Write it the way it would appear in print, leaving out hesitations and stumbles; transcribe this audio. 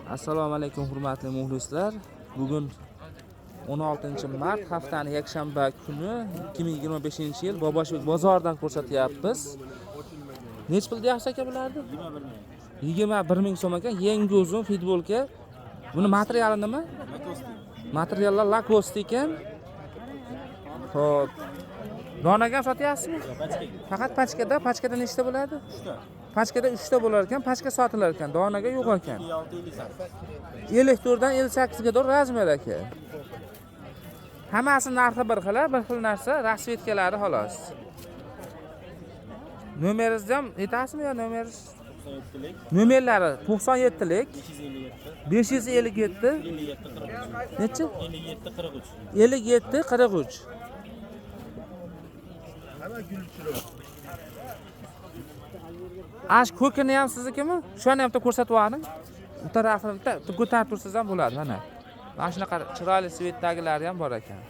Assalomu alaykum hurmatli muxlislar. Bugun 16-mart haftaning yakshanba kuni 2025-yil Boboshbek bozoridan ko'rsatyapmiz. Nech pul deyapsiz aka bularni? 21 ming so'm ekan. Yangi uzun futbolka. Buni materiali nima? Materiallar Lacoste ekan. Xo'p. Donaga ham sotyapsizmi? Faqat pachkada. Pachkada nechta bo'ladi? 3 ta. Pachkada 3 ta bo'lar ekan, pachka sotilar ekan, donaga yo'q ekan. 54 dan 58 ga doğru razmer aka. Hammasi narxi bir xil narsa, rasvetkalari xolos. Nomeringizni ham aytasizmi yo nomeringiz? 97lik. Nomerlari 97lik 557 necha? 57 43. Ash ko'kini ham siznikimi? Shuni ham ko'rsatib yuboring. Bu tarafini ko'tarib tursangiz ham bo'ladi, mana. Mana shunaqa chiroyli svetdagilari ham bor ekan.